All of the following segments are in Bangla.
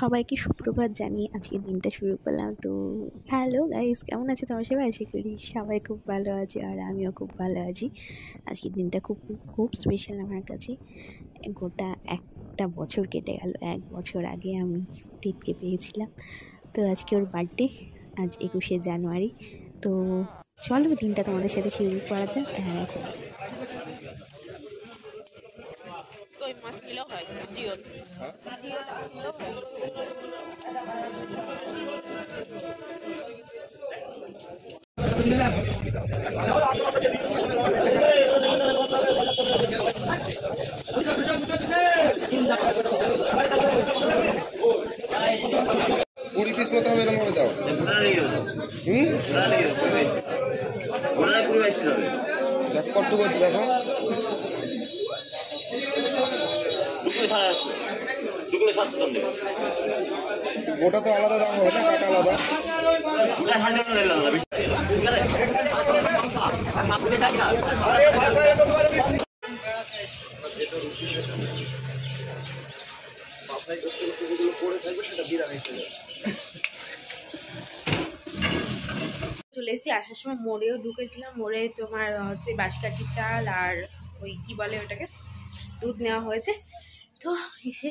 সবাইকে সুপ্রভাত জানিয়ে আজকে দিনটা শুরু করলাম। তো হ্যালো গাইস, কেমন আছে তোমার সবাই? আশা করি সবাই খুব ভালো আছে আর আমিও খুব ভালো আছি। আজকের দিনটা খুব খুব খুব স্পেশাল আমার কাছে। গোটা একটা বছর কেটে গেল, 1 বছর আগে আমি প্রীতকে পেয়েছিলাম। তো আজকে ওর বার্থডে, আজ 21শে জানুয়ারি। তো চলো দিনটা তোমাদের সাথে শুরু করা যাক। Koi mas kilo hai jion पूरी किस मत हमें नंबर बताओ कट को देखो ওটা তো আলাদা দাম হবে না, কাটা আলাদা। চলে এসেছি। আসার সময় মোড়েও ঢুকেছিলাম। মোড়ে তোমার হচ্ছে বাঁশকাঠি চাল আর ওই কি বলে ওটাকে দুধ নেওয়া হয়েছে। তো এসে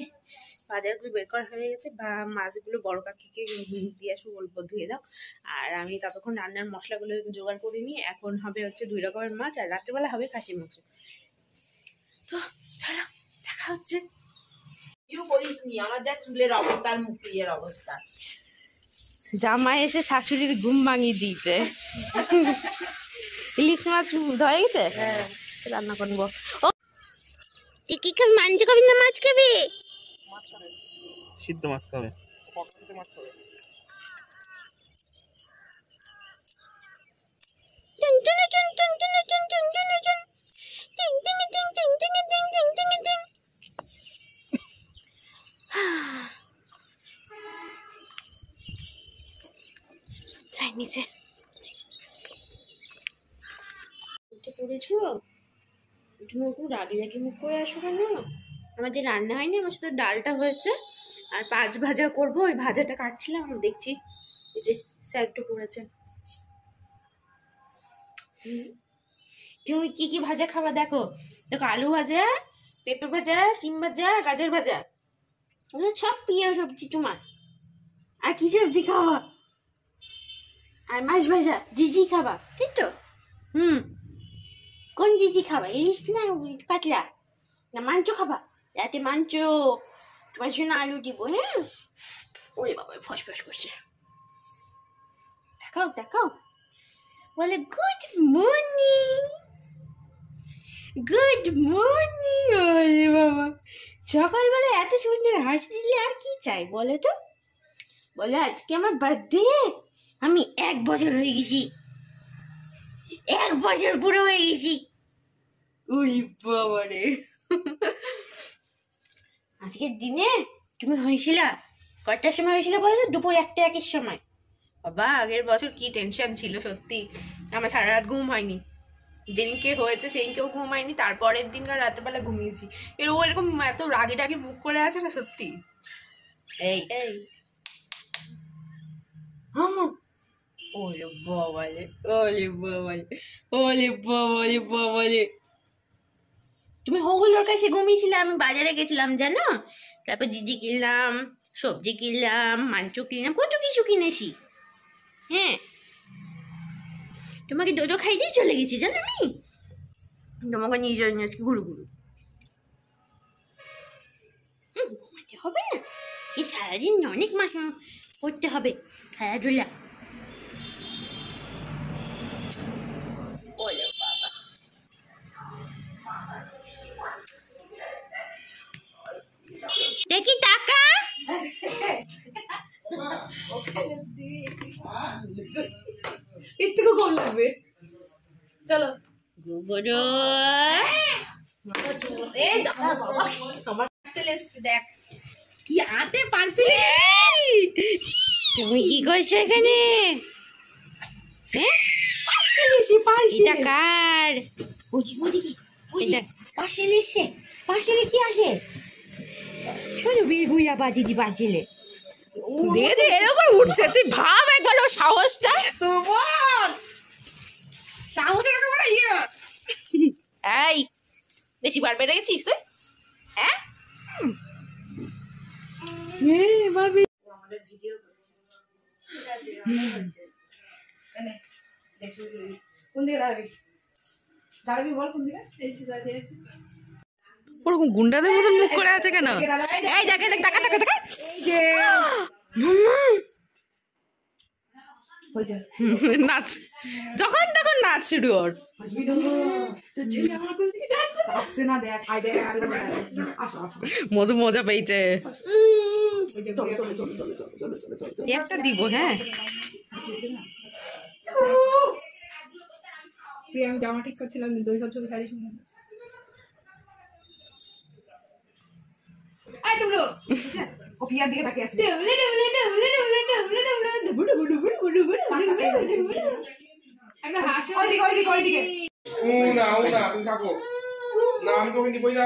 বাজারগুলো বের করা হয়ে গেছে, বা মাছগুলো বড় কাকিকে দিয়ে আসবো, বলবো ধুয়ে দাও। আর আমি ততক্ষণ রান্নার মশলাগুলো জোগাড় করে নিই। এখন হবে হচ্ছে 2 রকমের মাছ, আর রাত্রেবেলা হবে খাসির মাংস। তো চলো দেখা হচ্ছে। করিস নি আমার যা চুলের অবস্থা আর মুখের অবস্থা। জামাই এসে শাশুড়ির ঘুম ভাঙিয়ে দিয়েছে। ইলিশ মাছ ধরে গেছে, হ্যাঁ রান্না করবো। ও তুই কি খাবি? মাংস খাবি না মাছ খাবি? সিদ্ধ মাছ খাবে। যাই নিচে। উঠে পড়েছো? তুমি একটু রাগি রাগি মুখ করে আসো কেন? আমার যে রান্না হয়নি, আমার সাথে ডালটা হয়েছে আর 5 ভাজা করবো। ওই ভাজাটা কাটছিলাম, আমি দেখছি এই যে স্যারটা পড়েছে। তুমি কি কি ভাজা খাবা দেখো? দেখো, আলু ভাজা, পেঁপে ভাজা, শিম ভাজা, গাজর ভাজা, সব প্রিয় সবজি তোমার। আর কি সবজি খাওয়া? আর মাছ ভাজা, জিজি খাবা, ঠিক তো? কোন জিজি খাবা? ইলিশ না পাতলা? না মাংস খাবা? রাতে মাংস, তোমার জন্য আলু দিব। হ্যাঁ, ওরে বাবা ফসফস করছে। দেখাও দেখাও, বলে গুড মর্নিং, গুড মর্নিং। ওরে বাবা, সকালবেলা এত সুন্দর হাসি দিলে আর কি চাই বলো তো? বলে আজকে আমার বার্থডে, আমি 1 বছর হয়ে গেছি, 1 বছর পুরো হয়ে গেছি। ওরে বাবা রে, আজকের দিনে তুমি হয়েছিলা কটার সময় হয়েছিল বলো? দুপুর 1-1 সময়। বাবা, আগের বছর কি টেনশন ছিল সত্যি। আমার সারা রাত ঘুম হয়নি, যেদিনকে হয়েছে সেদিনকেও ঘুম হয়নি, তারপরের দিনকার রাতেরবেলা ঘুমিয়েছি। ও এরকম এত রাগে রাগে মুখ করে আছে না সত্যি। এই এই ওলে বাবালে, ওলে বাবালে, ওলে বাবালে বাবালে। তুমি হগুলোর কাছে ঘুমিয়েছিলে, আমি বাজারে গেছিলাম জানো। তারপর জিজি কিনলাম, সবজি কিনলাম, মাংস কিনলাম, কত কিছু কিনেছি। হ্যাঁ, তোমাকে ডোডো খাই দিয়ে চলে গেছি জানো। আমি তোমাকে নিয়ে যাই আজকে ঘুরু ঘুরু। ঘুমাতে হবে না কি? সারাদিন অনেক মাস করতে হবে খেলাধুলা। ওলে বাবা, দেখি টাকা। একটু কম লাগবে। চলো এই দাঁড়া বাবা, আমার পার্সেল এসেছে, দেখ কি আছে পার্সেলে। তুমি কি করছো এখানে? এটা কার? পার্সেল এসে, পার্সেলে কি আসে? শুধু বিগুইয়া বাজিজি বাজিলে দিয়ে যে এরকম উঠছে, তুই ভাব একবার ওর সাহসটা। তোমার সাহসের এত বড় ইয়ে এই বেশি বার বেড়ে গেছিস তুই, হ্যাঁ? ভাবি কোন দিকে দাঁড়াবি? দাঁড়াবি বল কোন দিকে? ওরকম গুন্ডাদের মতন মুখ করে আছে কেন? এই দেখে দেখ, টাকা টাকা টাকা নাচ, যখন তখন নাচ শুরু ওর। মধু মজা পেয়েছে, একটা দিব। হ্যাঁ আমি জামা ঠিক করছিলাম, দুই সব ছবি ছাড়িস না। ও পিয়ার দিকে তাকিয়ে আছে। একটা হাসি ওইদিকে না তুমি থাকো না, আমি তোকে দিবই না।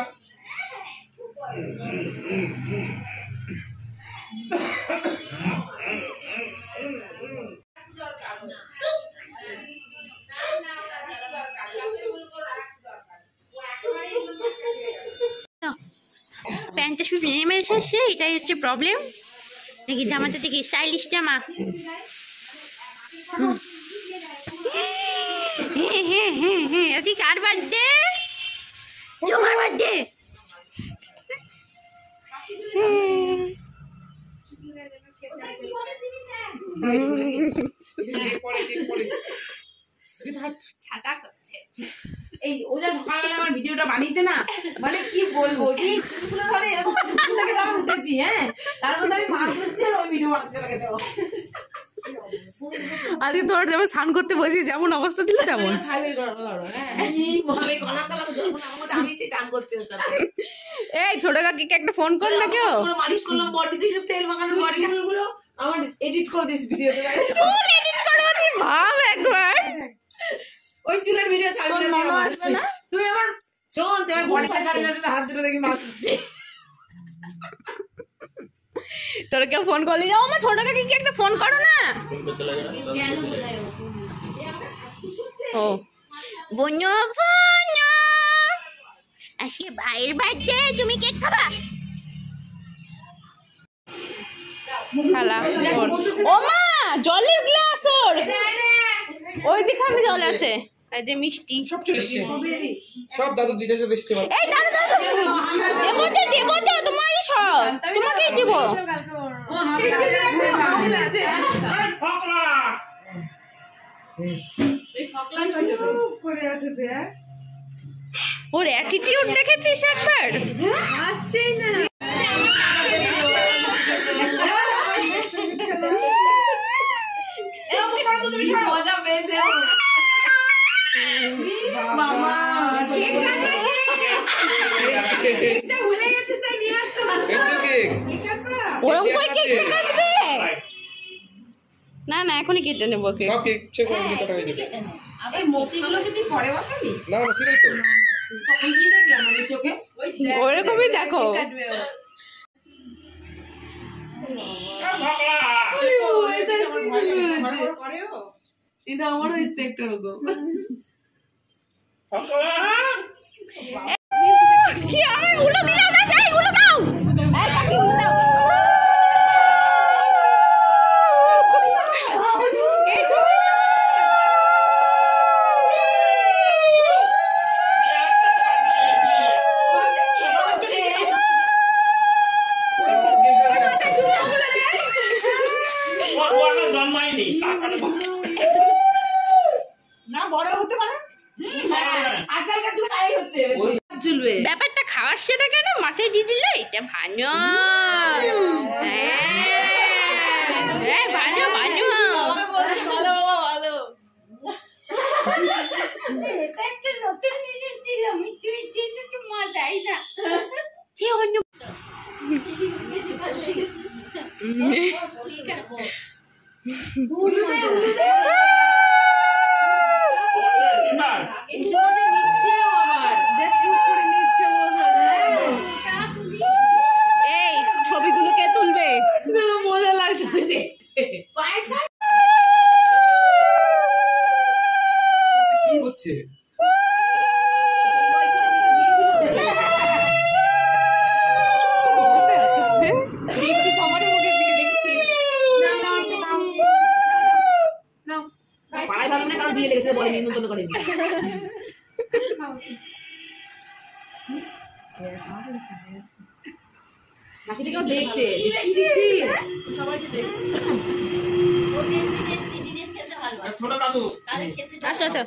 প্যান্টটা শুধু নেমে এসেছে, এটাই হচ্ছে প্রবলেম। দেখি জামাটা দেখি স্টাইলিশ জামা। হ্যাঁ আজকে কার বার্থডে? তোমার বার্থডে। ছাতা করছে এই ও যা সকালবেলা আমার ভিডিওটা বানিয়েছে না, মানে কি বলবো, সেই ধরে এরকম থেকে সব উঠেছি। হ্যাঁ, তার মধ্যে আমি মাছ ধরছি আর ওই ভিডিও বানাতে লেগেছে। আজকে তোর যেমন স্নান করতে বসে যেমন অবস্থা ছিল তেমন। আমি সেই চান করছি ওর সাথে। এই ছোট কাকিকে একটা ফোন কর না কেউ। মালিশ করলাম বডি দিয়ে তেল মাখানো বডি গুলো আমার এডিট করে দিস ভিডিওতে। চুল এডিট করবো, তুই ভাব একবার। ওই চুলের ভিডিও ছাড়বি না, আসবে না। তুই আমার শোন, তুই আমার বডিটা ছাড়বি না, হাত ধরে দেখি মাছ দিচ্ছে। তোর কেউ ফোন করলি না? আমার ছোট কাকিকে একটা ফোন করো না। ও বন্য বন্য, আজকে ভাইয়ের বার্থডে, তুমি কেক খাবা? খালা ও মা, জলের গ্লাস ওর ওই দিকে আমি জল আছে, এই যে মিষ্টি সব চলে এসছে, সব দাদু দিতে চলে এসছে। এই দাদু দেবো তো তোমার সব, তোমাকেই দিব। ওর অ্যাটিটিউড দেখেছিস একবার? আসছেই না। তুমি মজা পেয়েছে মামা। ভুলে গেছিস তাই নিয়ে আসতে। ওরকম করে কেক কাটবে না? না এখনই কেটে নেবো কেক। সব কেক চেক করে কাটা হয়ে যাবে। এই মতিগুলো কি তুই পরে বসাবি? না সেটাই তো। ওই কি দেখলাম আমি চোখে, ওরকমই দেখো। এটা আমার হয়েছে একটা রকম। কি আমি উলো দিলাম না, যাই উলো দাও। এই কাকি উলো দাও। ব্যাপারটা খাওয়ার সেটা কেন মাথায় দিয়ে দিলে? এটা ভালো, ভালো ভালো। এটা একটা নতুন জিনিস ছিল, মিষ্টি মিষ্টি একটু মজাই না। কি অন্য এই যাচ্ছে। দেখছি সবারই মুখের দিকে দেখছি। পাড়ায় ভাবেন না কারণ বিয়ে লেগেছে বলে নিমন্ত্রণ করে দিই। মাসি থেকে দেখছে সবাইকে দেখছি। ছোট কাকু আসো আসো।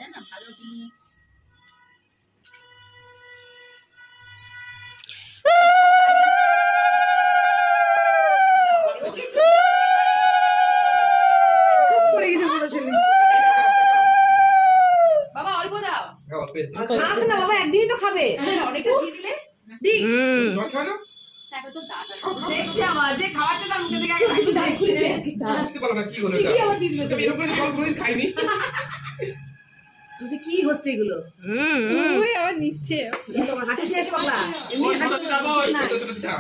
বাবা অল্প দাও। হ্যাঁ অল্প এসে। খাস না বাবা, একদিনই তো খাবে। অনেকটা দিয়ে দিলে জল খাও না? দেখছি আমার যে খাওয়াতে তার মুখে থেকে একটু দাঁত খুলে দেয়। বুঝতে পারো না কি হলো এটা। কি আবার দিয়ে দিবে তুমি এরকম করে জল কোনোদিন খাইনি। যে কি হচ্ছে এগুলো? ওই আবার নিচ্ছে। তোমার হাঁটু শেষ পাগলা। এমনি হাঁটু না। ছোট ছোট দিদা।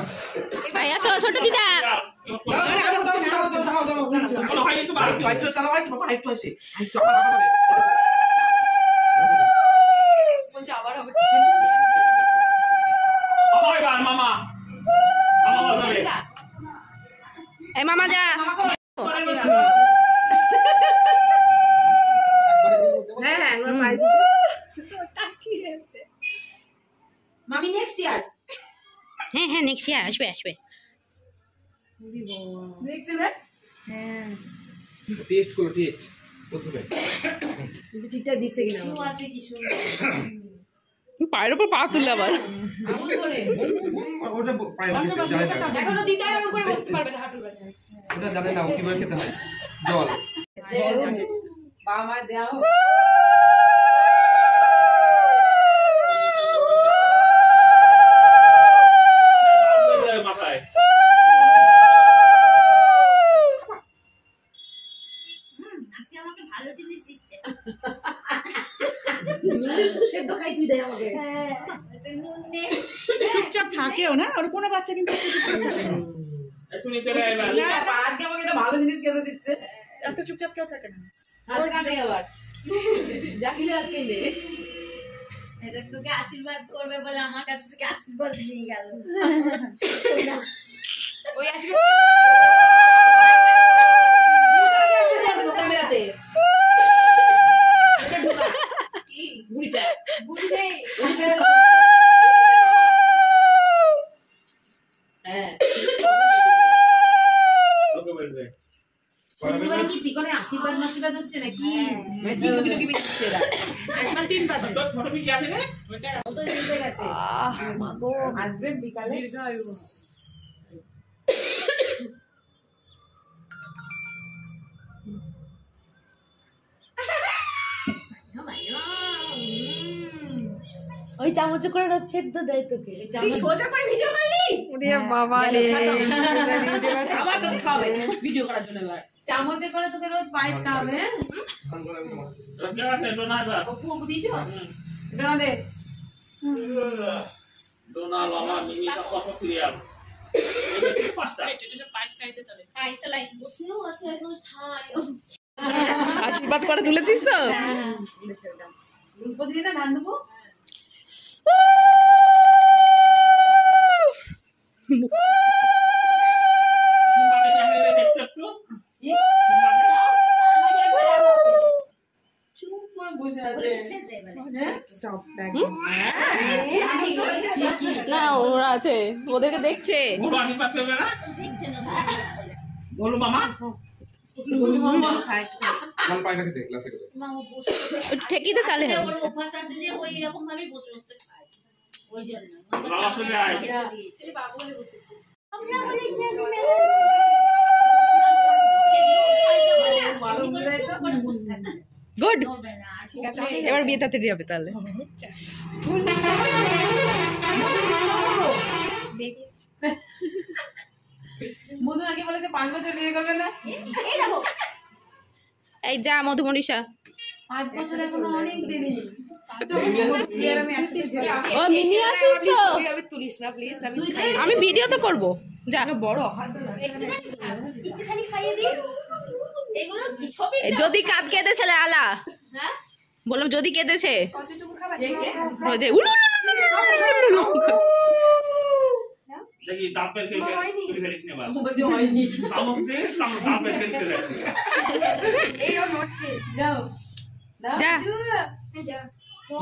ভাই আসো ছোট দিদা। বলছে আবার হবে। এই মামা যা। হ্যাঁ হ্যাঁ একবার প্রাইজ মামি নেক্সট ইয়ার হ্যাঁ হ্যাঁ নেক্সট ইয়ার আসবে আসবে। দেখছে না? টেস্ট করো টেস্ট প্রথমে। ঠিকঠাক দিচ্ছে কিনা কিছু আছে কি সুন্দর। পায়ের উপর পা তুললে আবার। আমুল করে। ওটা পায় না জানে না। এখনো দিদা এরকম করে বসতে পারবে না হাঁটুর কাছে। ওটা জানে না ও কিভাবে খেতে হয়। জল। বাবা মা দেওয়া আজকে আমাকে ভালো জিনিস দিচ্ছে। সেদ্ধ খাই তুই দেয় আমাকে চুপচাপ থাকেও না, ওর কোনো বাচ্চা কিন্তু চুপচাপ থাকে না। একটু নিতে রে এবার। আজকে আমাকে একটা ভালো জিনিস খেতে দিচ্ছে। এত চুপচাপ কেউ থাকে না। হাতে কাটে আবার যা কিলে আজকে নে এটা তোকে আশীর্বাদ করবে বলে আমার কাছ থেকে আশীর্বাদ নিয়ে গেল। ওই আশীর্বাদ ক্যামেরাতে এটা ঢোকা কি বুড়িটা বুড়ি নেই হ্যাঁ ওকে বলবে। সন্ধ্যেবেলা কি পিকনে আশীর্বাদ মাশীর্বাদ হচ্ছে নাকি? টিকি দিচ্ছে এরা। একবার 3 বাজে। তোর ছোট পিসি আছে না? ও তো জিতে গেছে। মাগো আসবে বিকালে। ওই চামচে করে রোজ সেদ্ধ দেয় তোকে। তুই সোজা করে ভিডিও করলি? ওরে বাবা রে। আবার তোকে খাবে ভিডিও করার জন্য এবার। চামচে করে তোকে রোজ পায়েস খাওয়াবে। অপু অপু দিয়েছো? এটা না দে। ডোনাল বাবা মিমি সব কত সিরিয়াল। পাঁচটা। পায়েস খাইতে তবে। খাই চলাই বসেও আছে এখন ছাই। আশীর্বাদ করে তুলেছিস তো? উল্পো দিলে না ধান দেবো? চুপ করে বসে আছে। না ওরা আছে, ওদেরকে দেখছে। বলো মামা। খায় জল পায় না খেতে গ্লাসে করে। মামা বসে একটু ঠেকিয়ে দে তাহলে হবে। ওর অভ্যাস আছে যে ওই এরকম ভাবে বসে বসে খায়। ওই জন্য বাবা চলে আয়। এই বাবু বলে বসেছে। আমরা বলেছি ভালো বলে তো গুড। করবে না আর এবার বিয়ে তাড়াতাড়ি হবে তাহলে। মধু নাকি বলেছে 5 বছর বিয়ে করবে না। এই দেখো এই যা মধুমণিষা। 5 বছর এখন অনেক দেরি। ও মিনি আছিস তো? আমি তুলিস না প্লিজ। আমি আমি ভিডিও তো করব। যা বড়। একটুখানি খাইয়ে দিই। এগুলো ছবি যদি কাঁদ কেঁদে ছেলে আলা হ্যাঁ বললাম যদি কেঁদেছে ওই যে দেখি দাঁত বের করে তুই ফেলিস না বাবা বুঝে হয়নি কামড় দে কামড় দাঁত বের করে রাখ এই ও নড়ছে যাও যা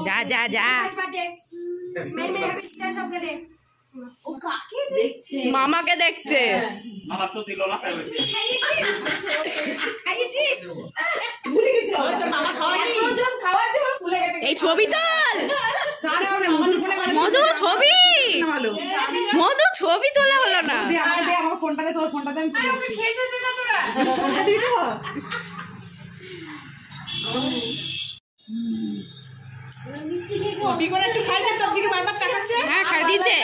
যা যা যা ও কাকে দেখছে মামাকে দেখছে আমার তো দিল না খাবে ভুলে গেছে মামা খাওয়ানি এতজন খাওয়ার জন্য ভুলে গেছে এই ছবি তোল দাঁড়াও না, মধুর ফোনে বানাচ্ছি। মধু ছবি ভালো। মধু ছবি তোলা হলো না দে, আমার ফোনটাকে তোর ফোনটাতে আমি তুলে দিচ্ছি। খেলতে দে না তোরা ফোনটা দিবি তো? কপি করে একটু খাই না, তোর দিকে বারবার তাকাচ্ছে। হ্যাঁ খাই দিয়েছে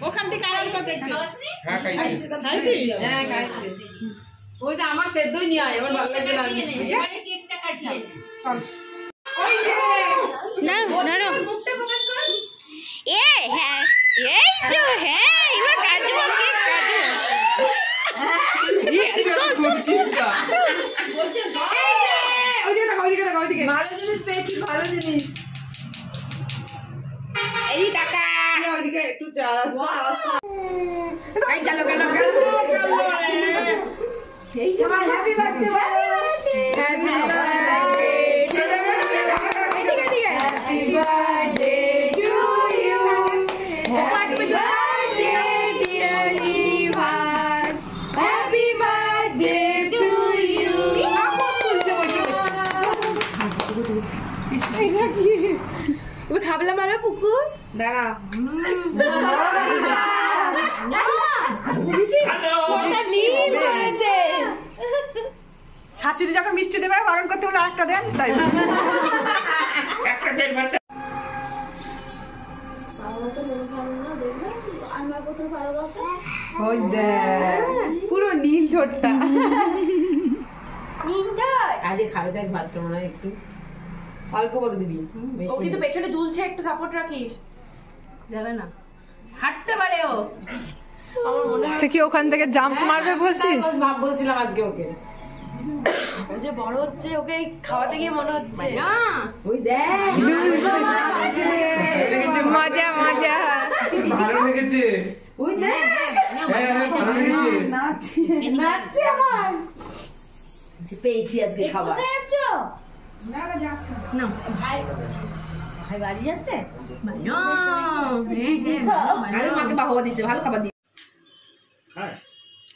ওখান থেকে আড়াল করে দেখছে। খাওয়াসনি হ্যাঁ খাইছি খাইছিস? হ্যাঁ খাইছে ওই যে আমার সেদ্ধই নিয়ে আয় আমার ভালো লাগে না মিষ্টি এবারে কেকটা কাটছে না না না এ হ্যাঁ এই তো হ্যাঁ এবার কাটবো কেক বলছে ওইদিকে টাকা, ওইদিকে টাকা, ওইদিকে। ভালো জিনিস পেয়েছি ভালো জিনিস এই টাকা ওইদিকে একটু আওয়াজ কর। এই গেল গেল এই তোমার happy birthday happy birthday happy birthday to you happy birthday dear Ivan happy birthday to you তুমি খাবলা মারা পুকুর দাঁড়া নীল করেছে শাশুড়ি যখন মিষ্টি দেবে বারণ করতে বলে আরেকটা দেন, তাই একটা ডেট বাচ্চা ওই দেখ পুরো নীল ঠোঁটটা আজকে খাবে দেখ ভাত মনে হয় একটু অল্প করে দিবি ও কিন্তু পেছনে দুলছে একটু সাপোর্ট রাখিস যাবে না হাঁটতে পারে ও তুই কি ওখান থেকে জাম্প মারবে বলছিস? ভাব বলছিলাম আজকে ওকে ও যে বড় হচ্ছে ওকে খাওয়াতে গিয়ে মনে হচ্ছে ওই দেখ মজা মজা ভালো লেগেছে ওই দেখ হ্যাঁ হ্যাঁ ভালো লেগেছে নাচছে আমার পেয়েছি আজকে খাবার কোথায় যাচ্ছো না ভাই ভাই বাড়ি যাচ্ছে আরে মাকে বাহবা দিচ্ছে ভালো খাবার দিচ্ছে হ্যাঁ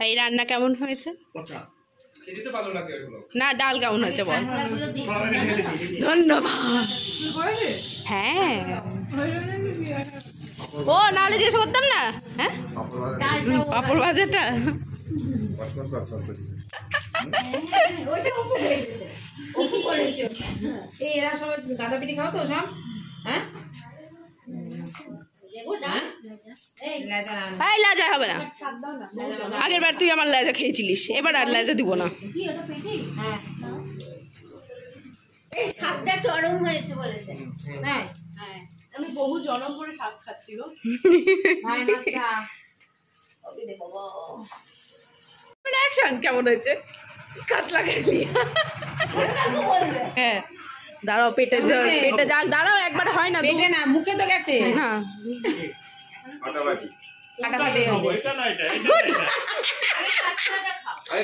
এই রান্না কেমন হয়েছে কথা খেতে তো ভালো লাগে এগুলো না ডাল কেমন হয়েছে বল গুলো দিই সবাই ঢেলে দিই ধন্যবাদ হ্যাঁ ও নাহলে জিজ্ঞেস করতাম না হ্যাঁ পাপড় ভাজাটা ওইটা উপর হয়ে গেছে উপর করেছে এই এরা সবাই গাঁদা পিঠে খাও তো সব হ্যাঁ দেবো না এই লেজা না এই লাজা হবে না আগের বার তুই আমার লাজা খেয়েছিলিস এবার আর লাজা দিব না কি ওটা পেটি হ্যাঁ এই স্বাদটা চরম হয়েছে বলেছে হ্যাঁ আমি বহু জনম করে স্বাদ খাচ্ছি গো ভাই নাস্তা ওকে দেবো গো অ্যাকশন কেমন হয়েছে কাতলা খেলি হ্যাঁ দাঁড়াও পেটে পেটে যাক দাঁড়াও একবার হয় না পেটে না মুখে তো গেছে না ফাটাফাটি হয়েছে এটা না এটা এটা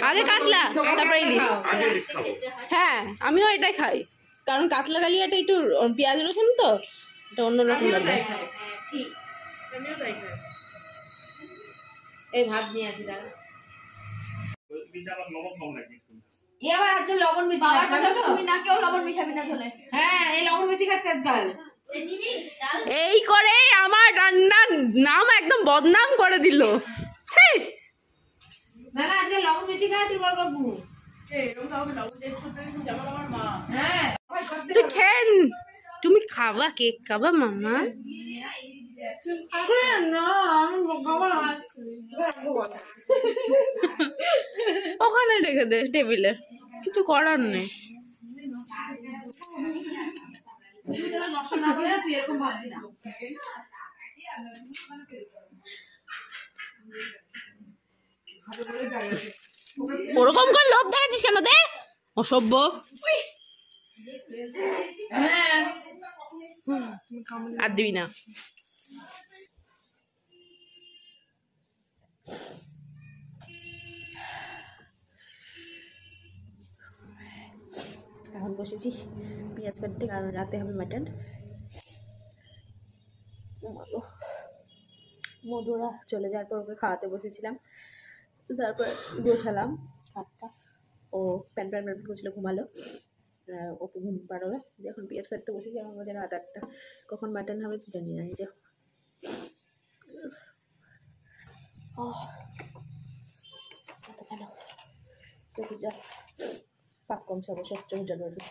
আগে কাতলা তারপরে ইলিশ আগে ইলিশ খাবো হ্যাঁ আমিও এটাই খাই কারণ কাতলা কালিয়াটা একটু পেঁয়াজ রসুন তো এটা অন্যরকম লাগে ঠিক এই ভাত নিয়ে আসি দাদা বিচার লবণ কম লাগে এ আবার আজকে লবণ বেশি খাচ্ছে জানো তো? তুমি না কেউ লবণ মিশাবি না চলে হ্যাঁ এই লবণ বেশি খাচ্ছে আজকাল নিবি ডাল এই করে আমার রান্নার নাম একদম বদনাম করে দিল ছি না না আজকে লবণ বেশি খায় তোর বড় কাকু হ্যাঁ তুই খেন তুমি খাবা কেক খাবা মামা না আমি খাবার ওখানে রেখে দে টেবিলে কিছু করার নেই ওরকম করে লোভ দেখাচ্ছিস কেন দে অসভ্য আর দিবি না। এখন বসেছি পেঁয়াজ কাটতে, কারণ রাতে হবে মাটন। মধুরা চলে যাওয়ার পর ওকে খাওয়াতে বসেছিলাম, তারপর গোছালাম খাটটা। ও প্যান করছিল, ঘুমালো, ওকে ঘুম পাড়াবে। এখন পেঁয়াজ কাটতে বসেছি, আমার মধ্যে রাত 8টা, কখন মাটন হবে জানি না। এই যে এত ভালো চোখে জল, পাপ কমছে অবশ্য, চোখে জল বাড়বে।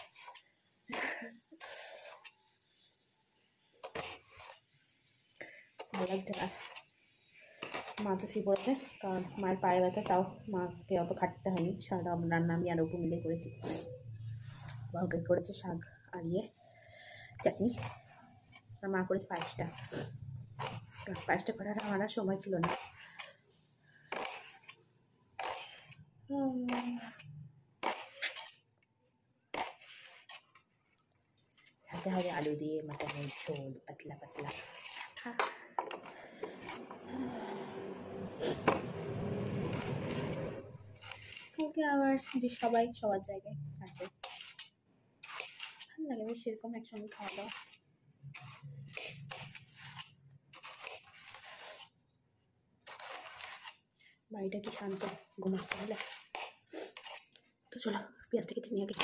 মা তো শুয়ে পড়েছে, কারণ মায়ের পায়ে ব্যথা, তাও মাকে অত খাটতে হয়নি। সারা রান্না আমি আর অপু মিলে করেছি। বাউকে করেছে শাক আর চাটনি, আর মা করেছে পায়েসটা। পায়েসটা করার আমার আর সময় ছিল না। হাতে হবে আলু দিয়ে মাটনের ঝোল, পাতলা পাতলা। ওকে আবার যে সবাই সবার জায়গায় আসবে, ভালো লাগে বেশ সেরকম একসঙ্গে খাওয়া দাওয়া। বাড়িটা কি শান্ত, ঘুমাচ্ছে বলে। তো চলো পেঁয়াজটা কেটে নিয়ে আগে।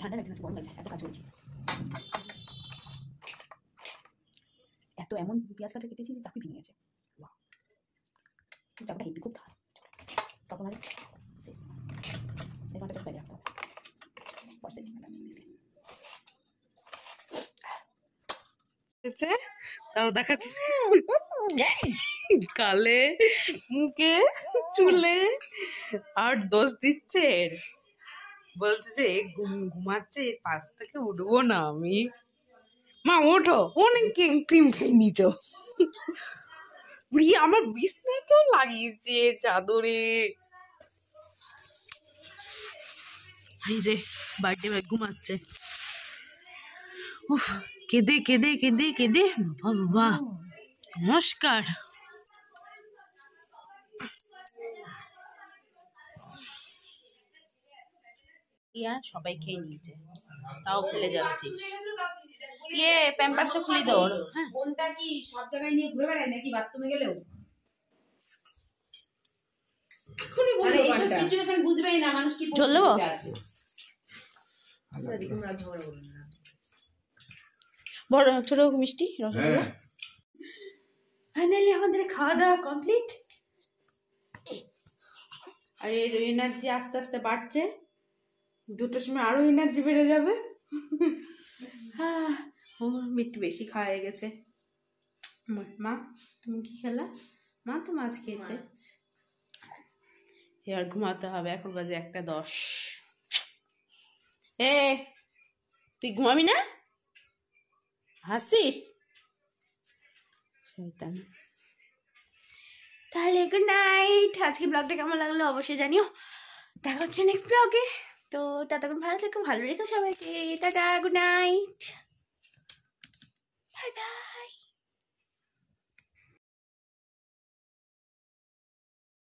ঠান্ডা লাগছে না, গরম লাগছে, এত কাজ করেছি। এত এমন পেঁয়াজ কাটা কেটেছি যে চাকরি ভেঙে গেছে। চাকরিটা হেভি খুব ধার, তখন আর শেষ। এই ঘন্টা চাকরি রাখতে হবে। দেখাচ্ছি কালে, মুখে, চুলে আর দোষ দিচ্ছে, বলছে যে ঘুমাচ্ছে, পাশ থেকে উঠবো না আমি। মা ওঠো, অনেক ক্রিম খেয়ে নিচ। আমার বিছনায় তো লাগিয়েছে চাদরে। এই যে বার্থডে বয় ঘুমাচ্ছে। উফ, কেঁদে কেঁদে কেঁদে কেঁদে বাবা। নমস্কার। সবাই খেয়ে নিয়েছে, তাও ফেলে যাচ্ছিস। প্যাম্পারসও খুলে দাও। হ্যাঁ, ফোনটা কি সব জায়গায় নিয়ে ঘুরে বেড়ায় নাকি বাথরুমে গেলেও? এখনই বলবো, এইসব সিচুয়েশন বুঝবেই না মানুষ কি চল দেবো। বড় ছোট মিষ্টি রসগোল্লা। ফাইনালি আমাদের খাওয়া দাওয়া কমপ্লিট। আর এর এনার্জি আস্তে আস্তে বাড়ছে, 2টার সময় আরো এনার্জি বেড়ে যাবে। একটু বেশি খাওয়া হয়ে গেছে। মা তুমি কি খেলা? মা তো মাছ খেয়েছে। এবার ঘুমাতে হবে, এখন বাজে 1:10। তুই ঘুমাবি না? হাসিস? শয়তান। তাহলে গুড নাইট। আজকে ব্লগটা কেমন লাগলো অবশ্যই জানিও। দেখা হচ্ছে নেক্সট ব্লগে। তো ততক্ষণ ভালো থেকো, ভালো রেখো সবাইকে। Tata, good night.